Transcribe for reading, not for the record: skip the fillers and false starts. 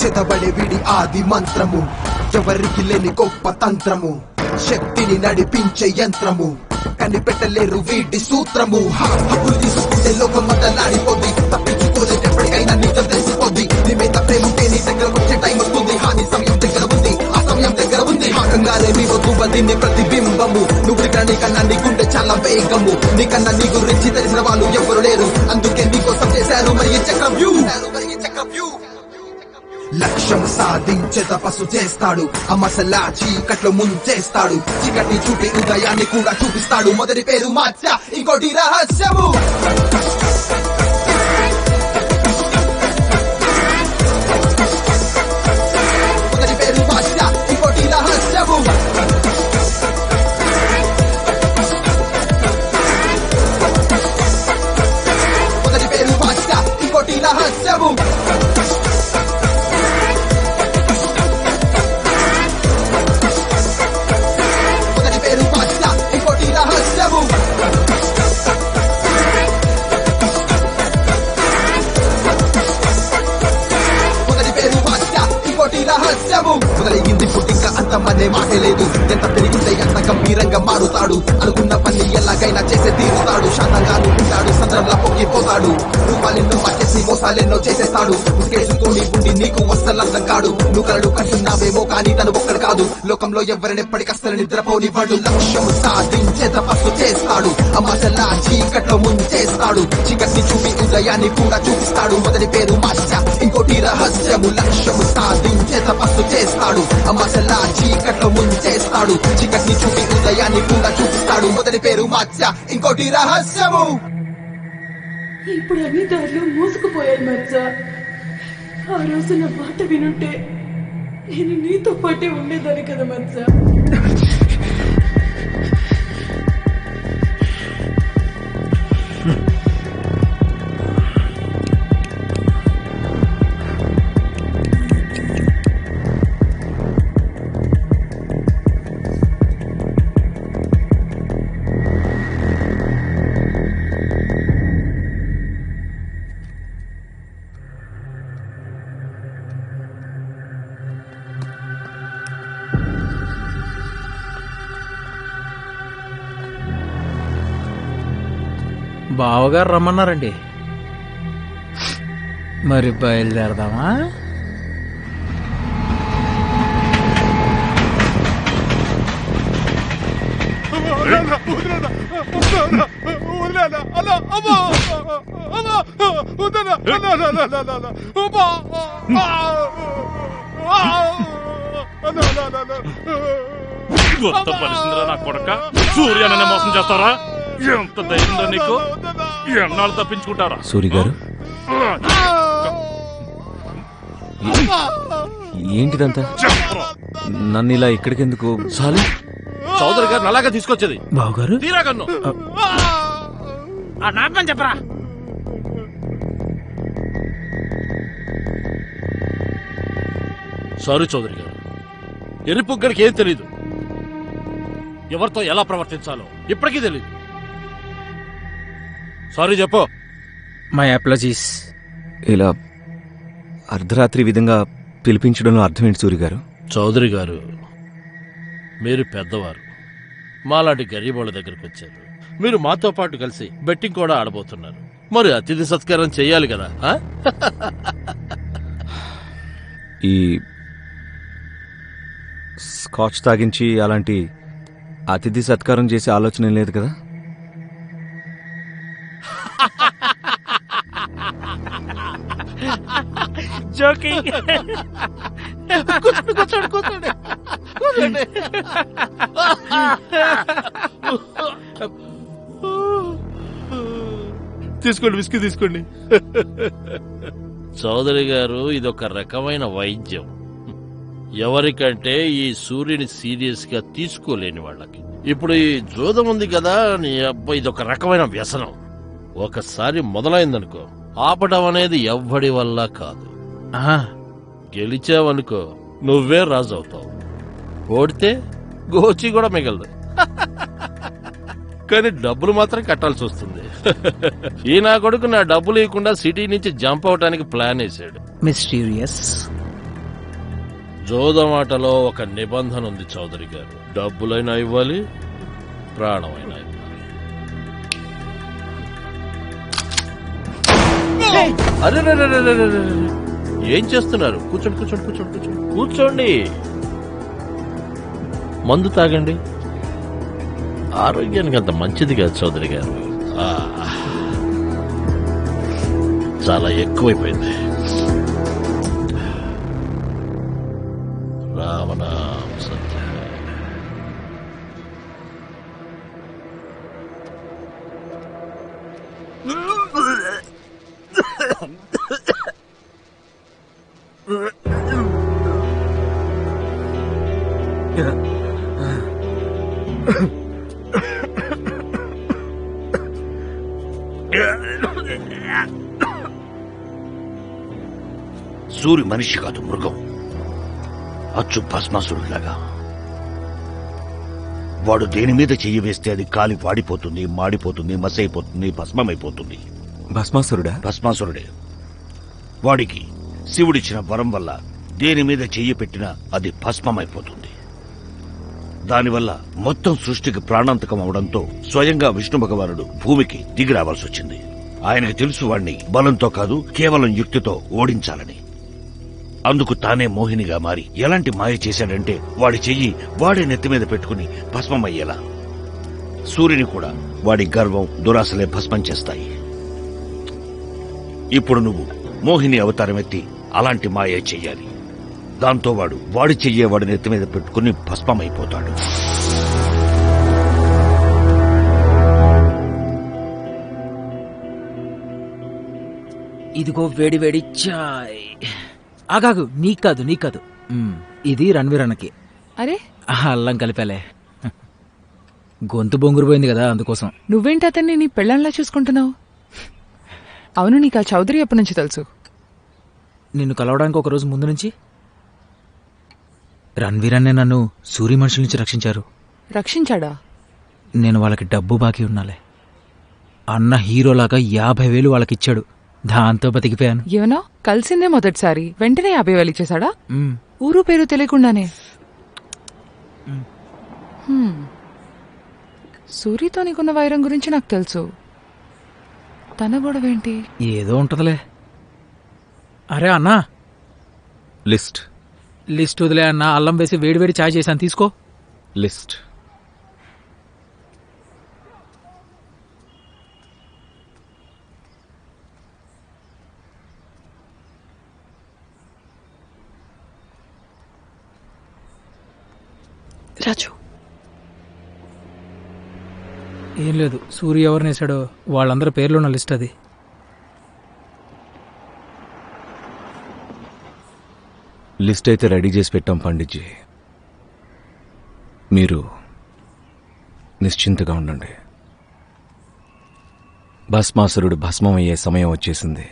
చెదబడే విడి ఆది మంత్రము, ఎవరికి లేని గొప్ప తంత్రము, శక్తిని నడిపించే యంత్రము, కనిపెట్టలేరు వీటి సూత్రము. హక్కులు తీసుకుంటే లోకం మొదలాడిపోద్ది, తప్పించుకోలేదు ఎప్పటికైనా నిజం తెలిసిపోద్ది. నీ మీద ప్రేమ ఉంటే నీ దగ్గర వచ్చే టైం వస్తుంది. హాని సమయం దగ్గర ఉంది, ఆ సమయం దగ్గర ఉంది. హాకంగానే మీ వద్దు బందిని ప్రతిబింబము, నువ్వు నీకన్నా నీకుంటే చాలా వేగము. నీకన్నా నీ గురించి తెలిసిన వాళ్ళు ఎవరు లేరు, అందుకే నీకోసం చేశారు మరి చక్రవ్యూ. లక్ష్యం సాధించే తపస్సు చేస్తాడు, అమసలా చీకట్లో ముంచేస్తాడు. చీకటి చూపి ఉదయాన్ని కూడా చూపిస్తాడు. మొదటి పేరు మార్చా, ఇంకోటి రహస్యము. మొదటి పేరు మార్చా, ఇంకోటి రహస్యము. మొదటి పేరు మార్చా, ఇంకోటి రహస్యము. మొదలయ్యింది పుట్టింకా అంతమనే మాట లేదు. ఎంత పెరిగితే అంత గంభీరంగా మారుతాడు. అనుకున్న పని ఎలాగైనా చేసే తీరుతాడు. శాంతంగాను ఉంటాడు, సంద్రంలా పొంగిపోతాడు. రూపాలెన్నో మార్చేసి మోసాలెన్నో చేసేస్తాడు. ఉసుకేసుకొని ఉండి నీకు వస్తలంతం కాడు. నువ్వు కలడు కంటున్నావేమో కానీ తను ఒక్కడు కాదు. లోకంలో ఎవరిని ఎప్పటికస్తలు నిద్రపోనివ్వడు. లక్ష్యం సాధించే తపస్సు చేస్తాడు, అమాసలా చీకట్లో ముంచేస్తాడు. చీకటిని చూపి ఉదయాన్ని కూడా చూపిస్తాడు. మొదటి పేరు మాస్య, ఇంకోటి రహస్యము. లక్ష్యం సాధించే తపస్సు చేస్తాడు, అమాసలా చీకట్లో ముంచేస్తాడు. చీకటిని చూపి ఉదయాన్ని కూడా చూపిస్తాడు. మొదటి పేరు మాస్య, ఇంకోటి రహస్యము. ఇప్పుడు అన్ని దారిలో మోసుకుపోయాయి మచ్చ. ఆ రోజు నా మాట వినుంటే నేను నీతో పాటే ఉండేదాన్ని కదా మచ్చ. బావగారు రమ్మన్నారండి, మరి బయలుదేరదామా? పరిస్థితిరా నా కొడక, సూర్యాన్ని మోసం చేస్తారా? ఎంత ధైర్యంలో నీకు? ఎన్నాళ్ళు తప్పించుకుంటారా? సూరి గారు, ఏంటిదంతా? నన్ను ఇలా ఇక్కడికెందుకు? సాలి చౌదరి గారు అలాగా తీసుకొచ్చేది. బావగారు తీరా కన్ను నాపని చెప్పరా? సారీ చౌదరి గారు, ఎరిపుగ్గడికి ఏం తెలీదు. ఎవరితో ఎలా ప్రవర్తించాలో ఇప్పటికీ తెలీదు. సారీ చెప్పు. My apologies. ఇలా అర్ధరాత్రి విధంగా పిలిపించడంలో అర్థం ఏంటి సూరి గారు? చౌదరి గారు, మీరు పెద్దవారు, మాలాంటి గరీబోళ్ళ దగ్గరకు వచ్చారు. మీరు మాతో పాటు కలిసి బెట్టింగ్ కూడా ఆడబోతున్నారు. మరి అతిథి సత్కారం చెయ్యాలి కదా. ఈ స్కాచ్ తాగించి అలాంటి అతిథి సత్కారం చేసే ఆలోచన లేదు కదా? జోకింగ్. కూర్చోండి. తీసుకోండి, విస్కీ తీసుకోండి. చౌదరి గారు, ఇదొక రకమైన వైద్యం. ఎవరికంటే ఈ సూర్యుని సీరియస్ గా తీసుకోలేని వాళ్ళకి. ఇప్పుడు ఈ జోదం ఉంది కదా, నీ అబ్బాయి ఇదొక రకమైన వ్యసనం. ఒకసారి మొదలైందనుకో, ఆపడం అనేది ఎవ్వడి వల్ల కాదు. గెలిచావనుకో, నువ్వే రాజు అవుతావు. ఓడితే గోచి కూడా మిగలదు. కానీ డబ్బులు మాత్రం కట్టాల్సి వస్తుంది. ఈ నా కొడుకు నా డబ్బులు ఇవ్వకుండా సిటీ నుంచి జంప్ అవటానికి ప్లాన్ వేశాడు. మిస్టీరియస్. జోదమాటలో ఒక నిబంధన ఉంది చౌదరి గారు. డబ్బులైనా ఇవ్వాలి, ప్రాణమైనా ఇవ్వాలి. అరే ఏం చేస్తున్నారు? కూర్చోండి కూర్చోండి కూర్చోండి కూర్చోండి కూర్చోండి. మందు తాగండి, ఆరోగ్యానికి అంత మంచిది కాదు చౌదరి గారు. చాలా ఎక్కువైపోయింది. రామనామ సత్య. సూరి మనిషి కాదు, మృగం. అచ్చు భస్మాసురులాగా. వాడు దేని మీద చెయ్యి వేస్తే అది కాలి వాడిపోతుంది, మాడిపోతుంది, మసైపోతుంది, భస్మమైపోతుంది. భస్మాసురుడా? భస్మాసురుడే. వాడికి శివుడిచ్చిన వరం వల్ల దేని మీద చెయ్యి పెట్టినా అది భస్మమైపోతుంది. దానివల్ల మొత్తం సృష్టికి ప్రాణాంతకం అవడంతో స్వయంగా విష్ణు భగవానుడు భూమికి దిగి రావాల్సి వచ్చింది. ఆయనకు తెలుసు వాణ్ణి బలంతో కాదు, కేవలం యుక్తితో ఓడించాలని. అందుకు తానే మోహినిగా మారి ఎలాంటి మాయ చేశాడంటే వాడి చెయ్యి వాడే నెత్తి మీద పెట్టుకుని భస్మమయ్యేలా. సూర్యుని కూడా వాడి గర్వం, దురాశలే భస్మం చేస్తాయి. ఇప్పుడు నువ్వు మోహిని అవతారం ఎత్తి అలాంటి మాయ చెయ్యాలి. దాంతో వాడి చెయ్యే వాడి నెత్తి మీద పెట్టుకుని భస్మమైపోతాడు. ఇదిగో వేడి వేడి చాయ్. ఆగాగు, నీకు కాదు నీకు కాదు. ఇది రణ్వీర్ అన్నకి. అరే అల్లం కలిపాలే. గొంతు బొంగురు పోయింది కదా, అందుకోసం. నువ్వేంటి అతన్ని నీ పెళ్ళంలా చూసుకుంటున్నావు? అవును, నీకు ఆ చౌదరి ఎప్పటి నుంచి తెలుసు? నిన్ను కలవడానికి ఒక రోజు ముందు నుంచి. రణ్వీర్ అన్నే నన్ను సూర్య మనుషుల నుంచి రక్షించారు. రక్షించాడా? నేను వాళ్ళకి డబ్బు బాకీ ఉన్నాలే. అన్న హీరోలాగా 50,000 వాళ్ళకిచ్చాడు. దాంతో బతికిపోయాను. ఏమన్నా కలిసిందే మొదటిసారి, వెంటనే 50,000 ఇచ్చేశాడా? మ్. ఊరు పేరు తెలియకుండానే. సూరితో నీకున్న వైరం గురించి నాకు తెలుసు. తన గొడవేంటి? ఏదో ఉంటదిలే. అరే అన్నా, లిస్ట్ వదిలే అన్నా. అల్లం వేసి వేడివేడి చాయ్ చేశాను, తీసుకో. లిస్ట్. రాజు, ఏం లేదు. సూర్య ఎవరిని వేసాడో వాళ్ళందరి పేర్లున్న లిస్ట్ అది. లిస్ట్ అయితే రెడీ చేసి పెట్టాం పండిట్జీ. మీరు నిశ్చింతగా ఉండండి. భస్మాసురుడు భస్మమయ్యే సమయం వచ్చేసింది.